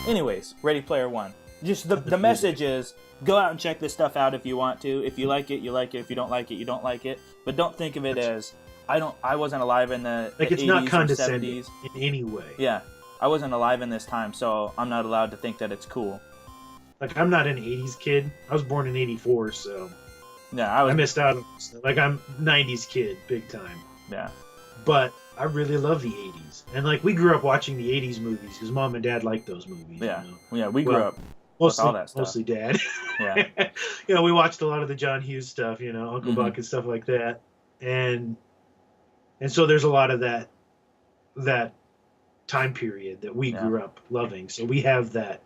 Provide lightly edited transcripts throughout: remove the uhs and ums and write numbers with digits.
Anyways, Ready Player One. Just the message is, go out and check this stuff out if you want to. If you like it, you like it. If you don't like it, you don't like it. But don't think of it as, I wasn't alive in the Like, it's 80s not or condescending 70s. in any way. Yeah. I wasn't alive in this time, so I'm not allowed to think that it's cool. Like, I'm not an 80s kid. I was born in 84, so Yeah, I missed out on this. Like, I'm 90s kid, big time. Yeah. But I really love the 80s. And, like, we grew up watching the 80s movies because Mom and Dad liked those movies. Yeah. You know? Yeah, we grew up with all that stuff. Mostly Dad. Yeah. You know, we watched a lot of the John Hughes stuff, you know, Uncle Buck and stuff like that. And so there's a lot of that time period that we grew up loving. So we have that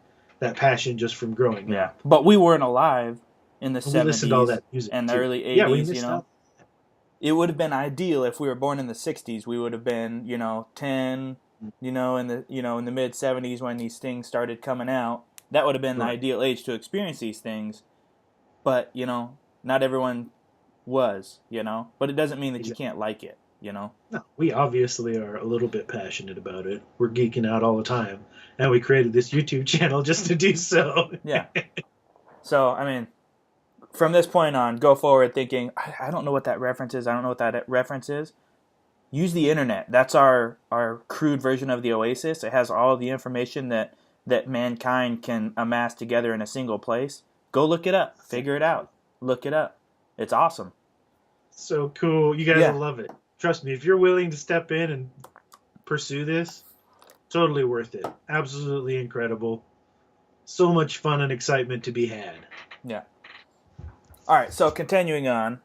passion just from growing up. Yeah. But we weren't alive in the 70s listened to all that music and the too. early 80s, Yeah, we missed you know. out. It would have been ideal if we were born in the 60s. We would have been, 10, in the mid 70s when these things started coming out. That would have been the ideal age to experience these things. But, not everyone was, But it doesn't mean that you can't like it, No, we obviously are a little bit passionate about it. We're geeking out all the time. And we created this YouTube channel just to do so. Yeah. So, I mean, from this point on, go forward thinking, I don't know what that reference is. I don't know what that reference is. Use the internet. That's our crude version of the Oasis. It has all the information that mankind can amass together in a single place. Go look it up. Figure it out. Look it up. It's awesome. So cool. You guys will love it. Trust me, if you're willing to step in and pursue this, totally worth it. Absolutely incredible. So much fun and excitement to be had. Yeah. All right, so continuing on,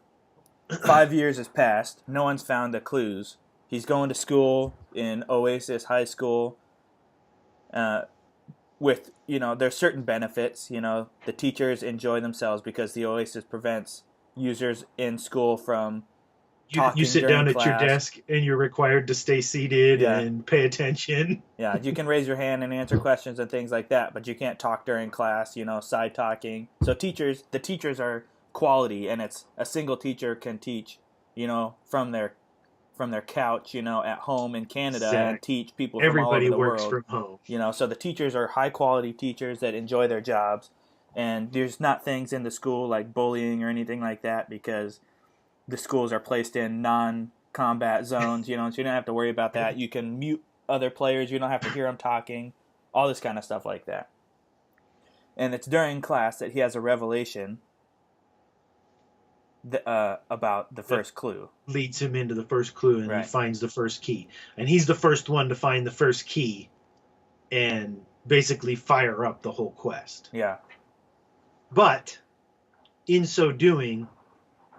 5 years has passed. No one's found the clues. He's going to school in Oasis High School. With there's certain benefits. The teachers enjoy themselves because the Oasis prevents users in school from talking. You sit during down class. at your desk and you're required to stay seated and pay attention. Yeah, you can raise your hand and answer questions and things like that, but you can't talk during class. Side talking. So the teachers are quality, and it's a single teacher can teach, from their couch, at home in Canada, and teach people from all over the world. Everybody works from home. So the teachers are high quality teachers that enjoy their jobs, and there's not things in the school like bullying or anything like that because the schools are placed in non-combat zones, so you don't have to worry about that. You can mute other players, you don't have to hear them talking, all this kind of stuff like that. And it's during class that he has a revelation about the first clue. Leads him into the first clue, and he finds the first key. And he's the first one to find the first key and basically fire up the whole quest. Yeah. But in so doing,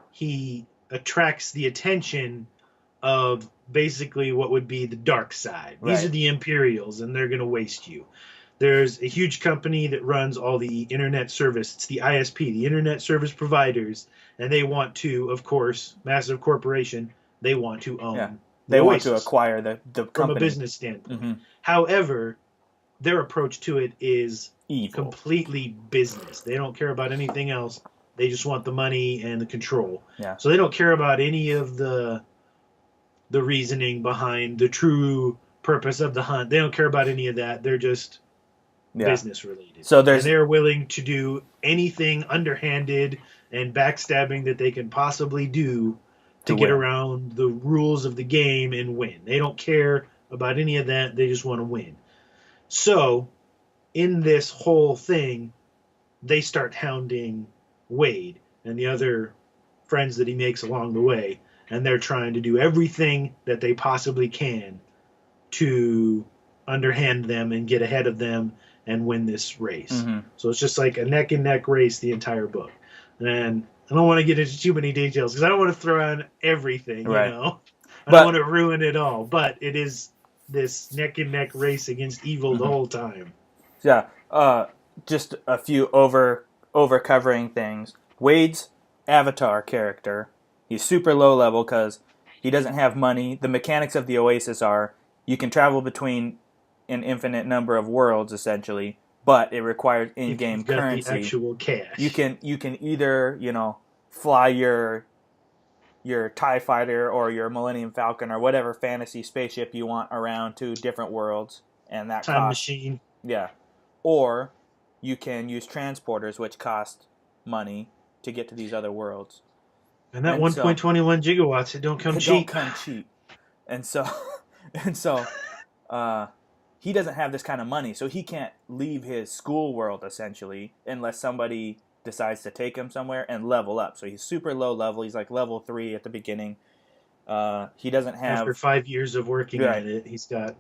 he attracts the attention of basically what would be the dark side. These are the Imperials, and they're going to waste you. There's a huge company that runs all the internet service. It's the ISP, the Internet Service Providers, and they want to, of course, massive corporation, they want to own. Yeah. They want to acquire the company. From a business standpoint. However, their approach to it is evil. Completely business. They don't care about anything else. They just want the money and the control. Yeah. So they don't care about any of the reasoning behind the true purpose of the hunt. They don't care about any of that. They're just business related. So they're willing to do anything underhanded and backstabbing that they can possibly do to get around the rules of the game and win. They don't care about any of that. They just want to win. So in this whole thing, they start hounding Wade and the other friends that he makes along the way, and they're trying to do everything that they possibly can to underhand them and get ahead of them and win this race. So it's just like a neck and neck race the entire book. And I don't want to get into too many details because I don't want to throw on everything, you know. I don't want to ruin it all, but it is this neck and neck race against evil the whole time. Yeah. Just a few over-covering things. Wade's avatar character, he's super low level because he doesn't have money. The mechanics of the Oasis are you can travel between an infinite number of worlds, essentially, but it requires in-game currency. The actual cash. You can either, fly your TIE Fighter or your Millennium Falcon or whatever fantasy spaceship you want around to different worlds, and that time machine. Yeah. or you can use transporters, which cost money to get to these other worlds. And that And so 1.21 gigawatts, it don't come it don't cheap. come cheap. And so and so uh, he doesn't have this kind of money, so he can't leave his school world essentially unless somebody decides to take him somewhere and level up. So he's super low level. He's like level 3 at the beginning. He doesn't After have 5 years of working right. at it, he's got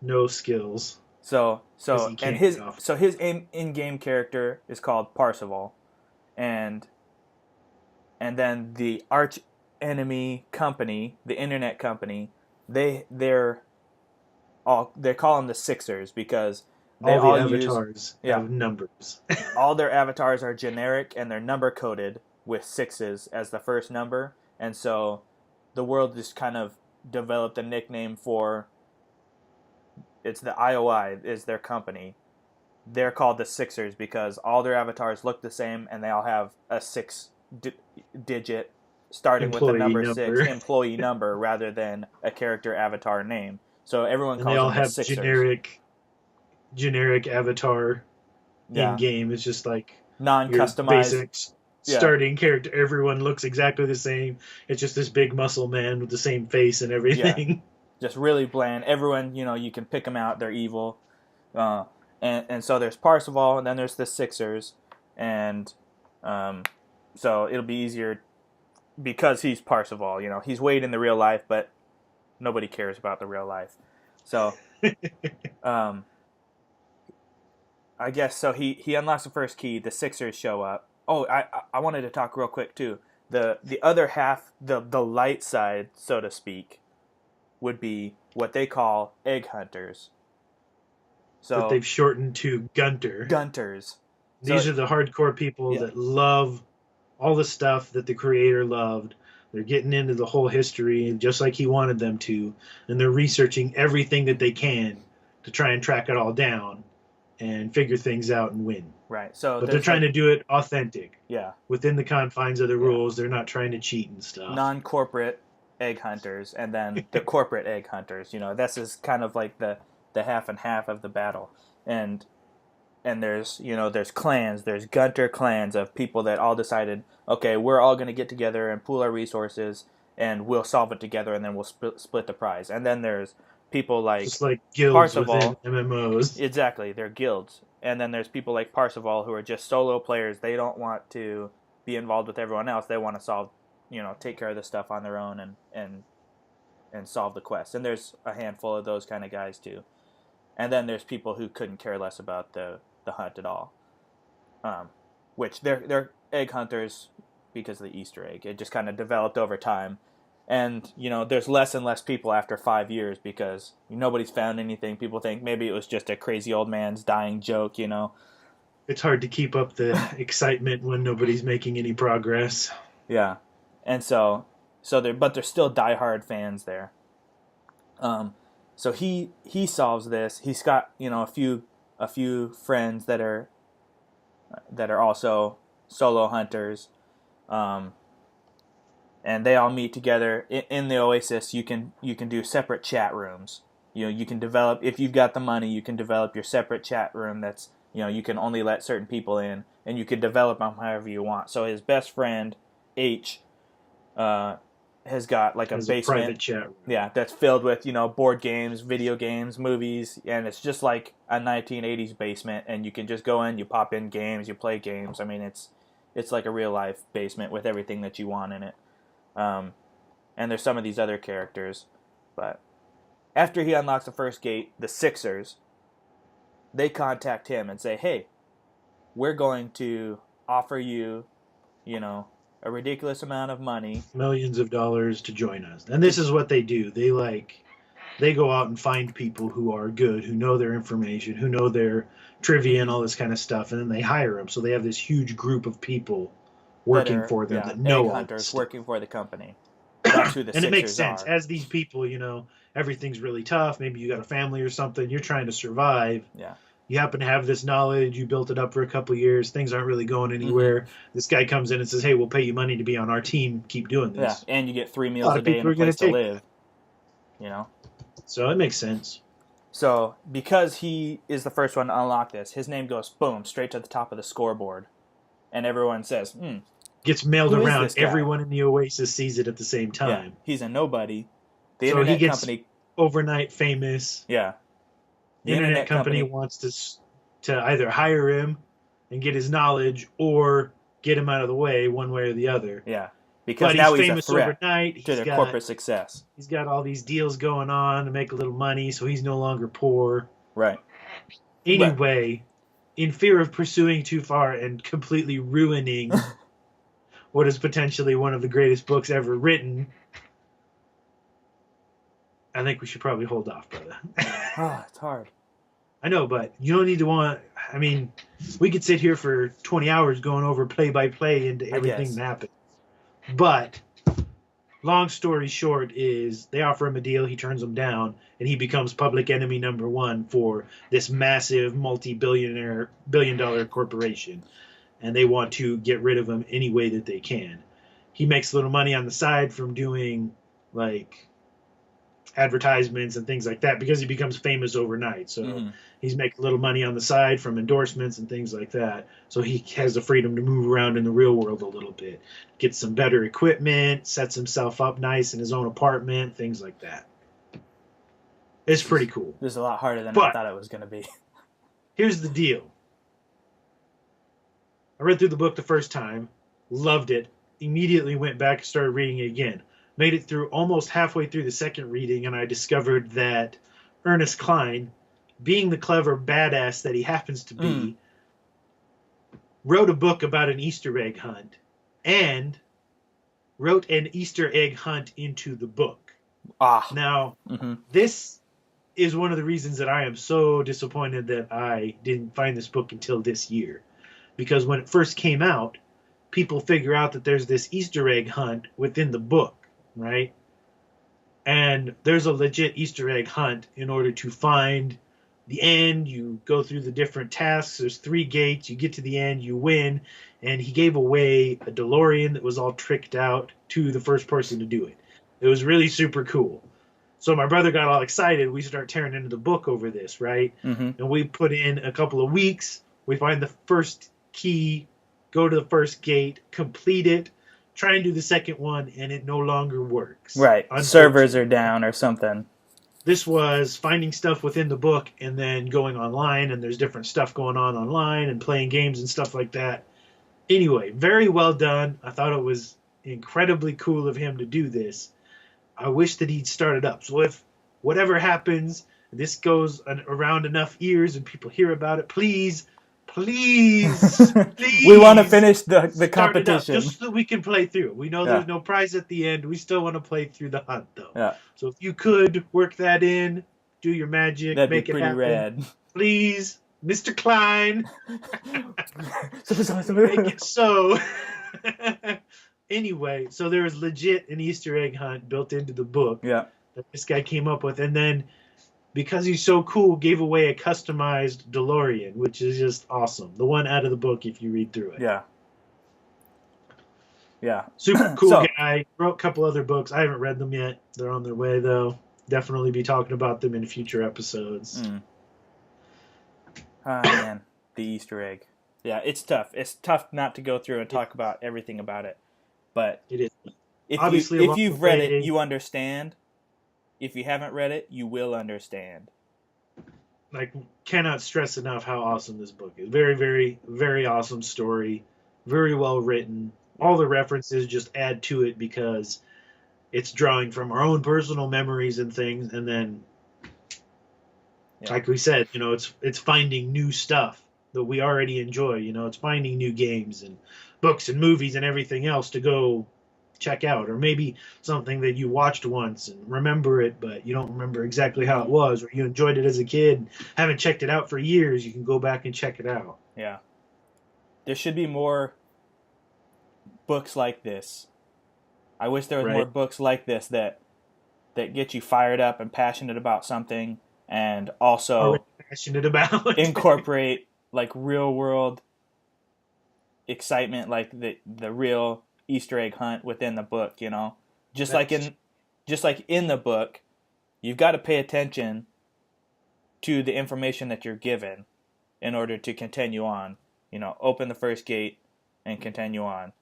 no skills So because so he and can't his get off. so his in-game character is called Parzival, and then the arch enemy company, the internet company, they're they call them the Sixers because they All the all use avatars yeah have numbers. all their avatars are generic and they're number coded with sixes as the first number, and so the world just kind of developed a nickname for it's the IOI is their company. They're called the Sixers because all their avatars look the same and they all have a digit starting with the Employee number 6 number. employee number rather than a character avatar name. So everyone And they calls all them the have Sixers. generic avatar in Yeah, game. It's just like your non-customized. basic Yeah, starting character. Everyone looks exactly the same. It's just this big muscle man with the same face and yeah, everything. just really bland. Everyone, you can pick them out. They're evil. Uh, and so there's Parzival, and then there's the Sixers, and so it'll be easier because he's Parzival. He's Wade in the real life, but nobody cares about the real life. So um, I guess so. He unlocks the first key. The Sixers show up. Oh, I wanted to talk real quick too. The other half, the light side, so to speak, would be what they call egg hunters. That So they've shortened to Gunter. Gunters. These So are the hardcore people yeah, that love all the stuff that the creator loved. They're getting into the whole history just like he wanted them to, and they're researching everything that they can to try and track it all down and figure things out and win. right. So But they're there's trying like to do it authentic yeah, within the confines of the yeah, rules. They're not trying to cheat and stuff. non-corporate egg hunters, and then the corporate egg hunters. This is kind of like the half and half of the battle, and there's clans, there's Gunter clans of people that all decided, okay, we're all going to get together and pool our resources and we'll solve it together and then we'll split the prize. And then there's people like Just like guilds within Parzival. MMOs. Exactly, they're guilds. And then there's people like Parzival who are just solo players. They don't want to be involved with everyone else. They want to solve, take care of the stuff on their own and solve the quest. And there's a handful of those kind of guys too. And then there's people who couldn't care less about the hunt at all, which they're egg hunters because of the Easter egg. It just kind of developed over time, and there's less and less people after 5 years because nobody's found anything. People think maybe it was just a crazy old man's dying joke. It's hard to keep up the excitement when nobody's making any progress. Yeah, and so there's still diehard fans there. So he solves this. He's got a few friends that are also solo hunters, and they all meet together in the Oasis. You can do separate chat rooms. You can develop, if you've got the money, you can develop your separate chat room that's you can only let certain people in, and you can develop them however you want. So his best friend H has got like a basement, private chat room. Yeah, that's filled with board games, video games, movies, and it's just like a 1980s basement. And you can just go in, you pop in games, you play games. I mean, it's like a real life basement with everything that you want in it. And there's some of these other characters, but after he unlocks the first gate, the Sixers, they contact him and say, "Hey, we're going to offer you, a ridiculous amount of money, millions of dollars to join us." And this is what they do. They go out and find people who are good, who know their information, who know their trivia and all this kind of stuff, and then they hire them. So they have this huge group of people working for them that know egg all hunters this stuff. working for the company. That's who the And Sixers it makes sense. are. As these people, everything's really tough. Maybe you got a family or something. You're trying to survive. Yeah. You happen to have this knowledge. You built it up for a couple of years. Things aren't really going anywhere. Mm-hmm. This guy comes in and says, "Hey, we'll pay you money to be on our team. Keep doing this." Yeah, and you get 3 meals a day and a place to live. So it makes sense. So because he is the first one to unlock this, his name goes boom straight to the top of the scoreboard, and everyone says, Gets mailed "Who is around. this guy?" Everyone in the Oasis sees it at the same Yeah, time. he's a nobody. The So he internet gets company, overnight famous. yeah, The the internet internet company company, wants to either hire him and get his knowledge or get him out of the way one way or the other. yeah, because But he's now he's a famous threat overnight. to their corporate success. He's got all these deals going on to make a little money, so he's no longer poor. Right. Right. Anyway, in fear of pursuing too far and completely ruining what is potentially one of the greatest books ever written, I think we should probably hold off, brother. It's hard. I know, but you don't need to want. I mean, we could sit here for 20 hours going over play by play into I everything guess. that happened. But long story short is they offer him a deal, he turns them down, and he becomes public enemy number one for this massive billion-dollar corporation, and they want to get rid of him any way that they can. He makes a little money on the side from doing like advertisements and things like that because he becomes famous overnight. So he's making a little money on the side from endorsements and things like that. So he has the freedom to move around in the real world a little bit, get some better equipment, sets himself up nice in his own apartment, things like that. It's pretty cool. This is a lot harder than But I thought it was going to be. here's the deal. I read through the book the first time, loved it, immediately went back and started reading it again. Made it through almost halfway through the second reading, and I discovered that Ernest Cline, being the clever badass that he happens to be, wrote a book about an Easter egg hunt and wrote an Easter egg hunt into the book. Now, this is one of the reasons that I am so disappointed that I didn't find this book until this year. Because when it first came out, people figure out that there's this Easter egg hunt within the book, right? And there's a legit Easter egg hunt in order to find the end. You go through the different tasks. There's 3 gates. You get to the end. You win. And he gave away a DeLorean that was all tricked out to the first person to do it. It was really super cool. So my brother got all excited. We start tearing into the book over this, right? And we put in a couple of weeks. We find the first key, go to the first gate, complete it, try and do the second one, and it no longer works. Right. Servers are down or something. This was finding stuff within the book and then going online, and there's different stuff going on online and playing games and stuff like that. Anyway, very well done. I thought it was incredibly cool of him to do this. I wish that he'd started up. So if whatever happens, this goes around enough ears and people hear about it, please, we want to finish the competition just so we can play through. We know there's no prize at the end. We still want to play through the hunt, though. Yeah. So if you could work that in, do your magic, that'd make be pretty it happen, rad. please, Mr. Cline. Make it so. Anyway, so there was legit an Easter egg hunt built into the book that this guy came up with, and then because he's so cool, gave away a customized DeLorean, which is just awesome. The one out of the book if you read through it. Yeah. Super cool guy. Wrote a couple other books. I haven't read them yet. They're on their way, though. Definitely be talking about them in future episodes. Oh, man. The Easter egg. Yeah, it's tough. It's tough not to go through and talk about everything about it. But it is. If you've read it, you understand. If you haven't read it, you will understand. Like, cannot stress enough how awesome this book is. Very, very, very awesome story. Very well written. All the references just add to it because it's drawing from our own personal memories and things. And then, like we said, it's finding new stuff that we already enjoy. It's finding new games and books and movies and everything else to go check out, or maybe something that you watched once and remember it, but you don't remember exactly how it was, or you enjoyed it as a kid, haven't checked it out for years. You can go back and check it out. Yeah. There should be more books like this. I wish there was more books like this that get you fired up and passionate about something, and also passionate about incorporate like real world excitement, like the real Easter egg hunt within the book, just like in the book, you've got to pay attention to the information that you're given in order to continue on. Open the first gate and continue on.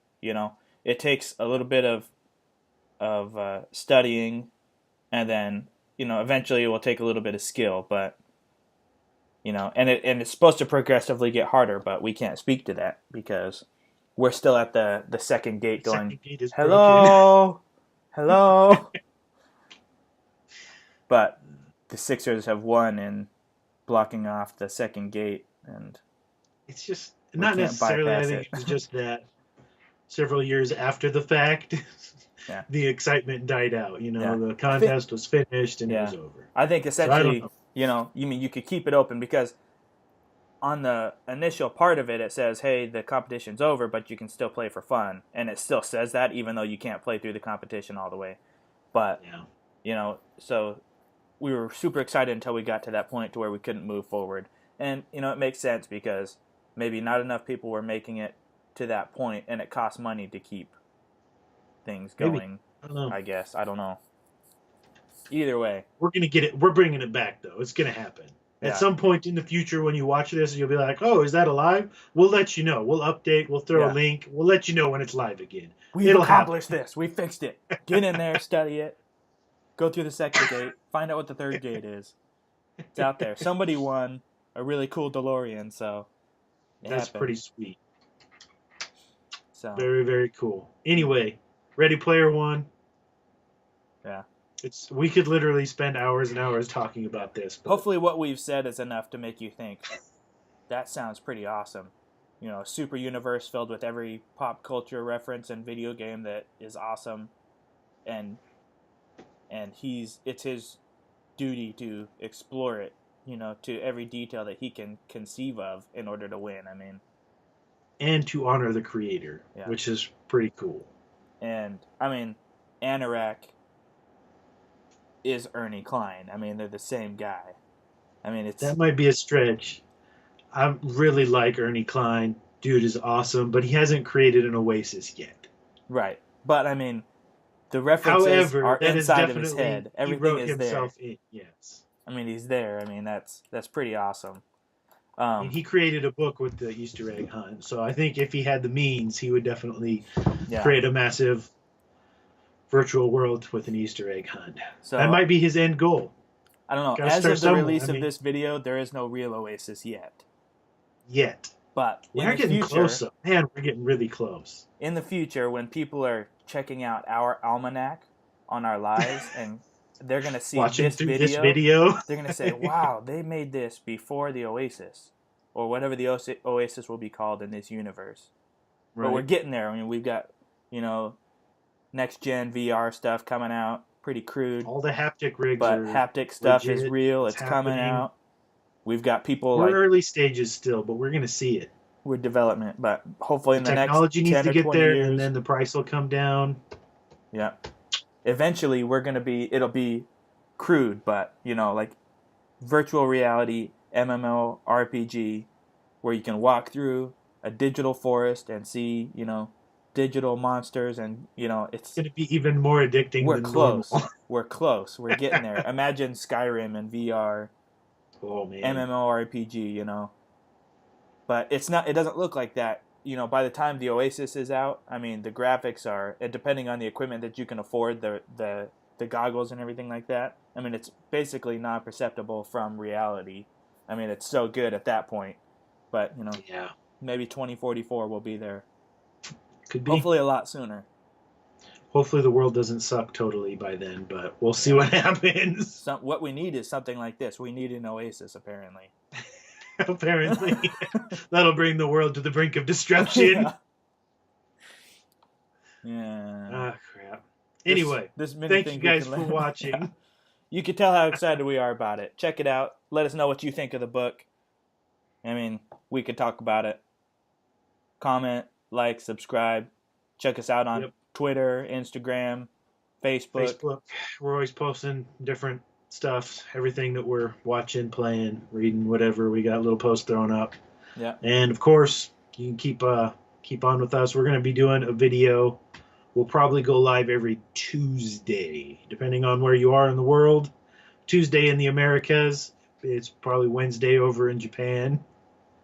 It takes a little bit of studying, and then eventually it will take a little bit of skill, but and it's supposed to progressively get harder, but we can't speak to that because we're still at the second gate going, second gate is hello, hello. But the Sixers have won in blocking off the second gate, and it's just not necessarily. I think it's just that several years after the fact, yeah. the excitement died out. Yeah. The contest was finished and it was over. I think essentially, So you could keep it open because on the initial part of it, it says, hey, the competition's over, but you can still play for fun. And it still says that, even though you can't play through the competition all the way. But, so we were super excited until we got to that point to where we couldn't move forward. And, it makes sense because maybe not enough people were making it to that point, and it costs money to keep things going, I guess. I don't know. Either way. We're going to get it. We're bringing it back, though. It's going to happen. Yeah. At some point in the future, when you watch this, you'll be like, oh, is that alive? We'll let you know. We'll update. We'll throw a link. We'll let you know when it's live again. We've accomplished this. We fixed it. Get in there, study it. Go through the second gate. Find out what the third gate is. It's out there. Somebody won a really cool DeLorean, so that's pretty sweet. So very, very cool. Anyway, Ready Player One. Yeah. We could literally spend hours and hours talking about this. But hopefully what we've said is enough to make you think, that sounds pretty awesome. A super universe filled with every pop culture reference and video game that is awesome. And it's his duty to explore it, to every detail that he can conceive of in order to win. And to honor the creator, which is pretty cool. And, Anorak is Ernest Cline. They're the same guy. That might be a stretch. I really like Ernest Cline. Dude is awesome, but he hasn't created an Oasis yet. Right. But, the references are inside of his head. Everything is there. Yes. He's there. That's pretty awesome. He created a book with the Easter egg hunt. So I think if he had the means, he would definitely create a massive virtual world with an Easter egg hunt. So that might be his end goal. I don't know. As of the release of this video, there is no real Oasis yet. But we're getting close. Man, we're getting really close. In the future, when people are checking out our almanac on our lives and they're going to see this video, they're going to say, wow, they made this before the Oasis, or whatever the Oasis will be called in this universe. Right. But we're getting there. We've got, next-gen VR stuff coming out, pretty crude. All the haptic rigs but haptic stuff legit. Is real. It's coming out. We've got people we're early stages still, but we're going to see it. With development, but hopefully in the next 10 or 20 years. Technology needs to get there, and then the price will come down. Yeah. Eventually, it'll be crude, but, like virtual reality, MMORPG, where you can walk through a digital forest and see, digital monsters, and, it's going to be even more addicting We're than close. Normal. We're close. We're getting there. Imagine Skyrim and VR. Oh, man. MMORPG, But it doesn't look like that. By the time the Oasis is out, the graphics are, and depending on the equipment that you can afford, the goggles and everything like that, it's basically non-perceptible from reality. It's so good at that point. But, maybe 2044 will be there. Could be. Hopefully a lot sooner. Hopefully the world doesn't suck totally by then, but we'll see what happens. What we need is something like this. We need an Oasis, apparently. Apparently. That'll bring the world to the brink of destruction. Yeah. Ah, crap. Anyway, thank you guys for watching. Yeah. You can tell how excited we are about it. Check it out. Let us know what you think of the book. We could talk about it. Comment, like, subscribe. Check us out on Twitter, Instagram, Facebook. We're always posting different stuff, everything that we're watching, playing, reading, whatever. We got a little post thrown up. Yeah. And of course, you can keep on with us. We're going to be doing a video. We'll probably go live every Tuesday, depending on where you are in the world. Tuesday in the Americas, It's probably Wednesday over in Japan.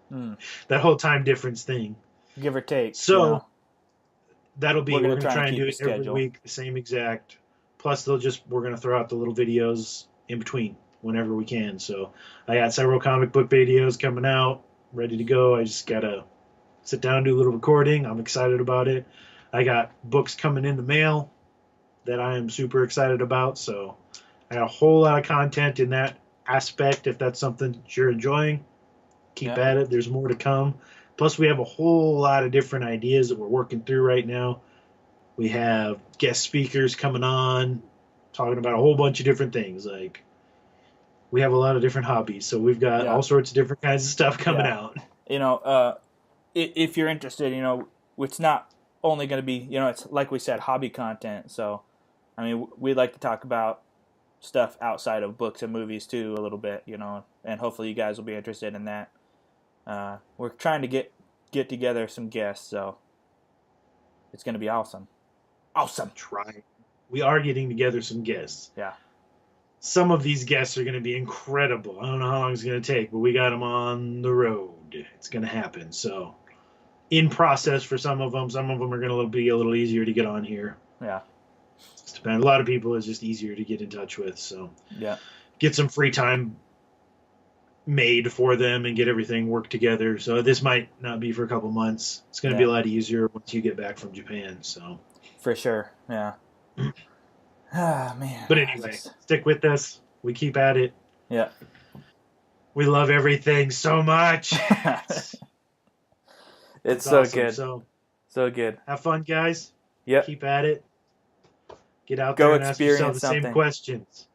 Hmm. That whole time difference thing. Give or take, So we're we're gonna gonna try and try and keep do a it every schedule. week, the same exact. Plus, we're gonna throw out the little videos in between whenever we can. So I got several comic book videos coming out, ready to go. I just gotta sit down and do a little recording. I'm excited about it. I got books coming in the mail that I am super excited about. So I got a whole lot of content in that aspect. If that's something that you're enjoying, keep Yeah, at it. There's more to come. Plus, we have a whole lot of different ideas that we're working through right now. We have guest speakers coming on, talking about a whole bunch of different things. Like, we have a lot of different hobbies, so we've got yeah, all sorts of different kinds of stuff coming yeah. out. You know, if you're interested, it's not only going to be, it's like we said, hobby content. So, I mean, we'd like to talk about stuff outside of books and movies too a little bit, and hopefully you guys will be interested in that. We're trying to get together some guests, so it's going to be awesome. Awesome. Try. We are getting together some guests. Yeah. Some of these guests are going to be incredible. I don't know how long it's going to take, but we got them on the road. It's going to happen. So, in process for some of them. Some of them are going to be a little easier to get on here. Yeah. It's depend. A lot of people is just easier to get in touch with. So, Yeah. get some free time made for them and get everything worked together. So this might not be for a couple months. It's going to be a lot easier once you get back from Japan. So for sure. Yeah. Ah, man. But anyway, stick with us. We keep at it. Yeah. We love everything so much. It's so awesome. good. So good. Have fun, guys. Yep. Keep at it. Get out Go there and ask yourself the something. same questions.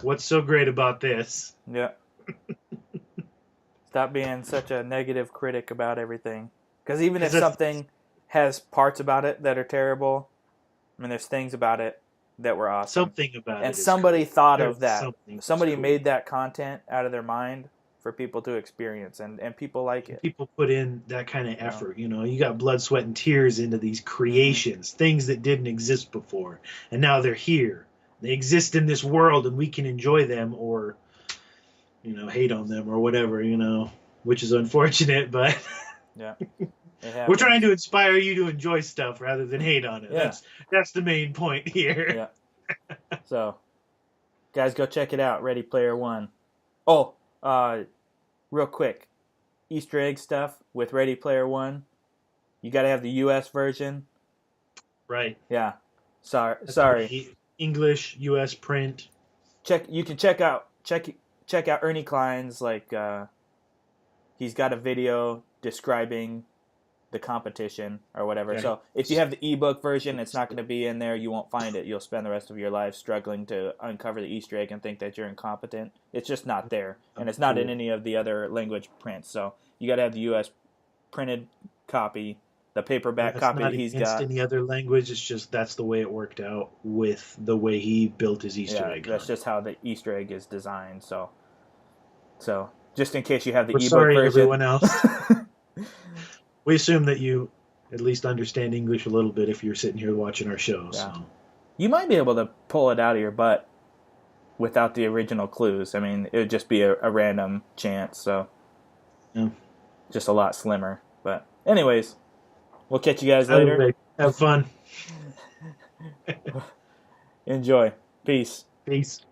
What's so great about this? Yeah. Stop being such a negative critic about everything. Because even if something has parts about it that are terrible, I mean, there's things about it that were awesome. Something about it. And somebody thought of that. Somebody cool. made that content out of their mind for people to experience, and people like it. People put in that kind of effort. You got blood, sweat, and tears into these creations, things that didn't exist before. And now they're here. They exist in this world, and we can enjoy them or, hate on them or whatever, which is unfortunate, but yeah. We're trying to inspire you to enjoy stuff rather than hate on it. Yeah. That's the main point here. Yeah. So, guys, go check it out. Ready Player One. Oh, real quick, Easter egg stuff with Ready Player One. You got to have the U.S. version. Right. Yeah. Sorry. English U.S. print. You can check out Ernest Cline's he's got a video describing the competition or whatever. Okay. So if you have the ebook version, it's not going to be in there. You won't find it. You'll spend the rest of your life struggling to uncover the Easter egg and think that you're incompetent. It's just not there, and it's not in any of the other language prints. So you got to have the U.S. printed copy, the paperback copy that he's got. Any other language? It's just that's the way it worked out with the way he built his Easter egg. That's just how the Easter egg is designed. So just in case you have the ebook sorry, version, everyone else. We assume that you at least understand English a little bit if you're sitting here watching our show. Yeah. So. You might be able to pull it out of your butt without the original clues. I mean, it would just be a random chance, so just a lot slimmer. But anyways, we'll catch you guys later. Anyway, have fun. Enjoy. Peace. Peace.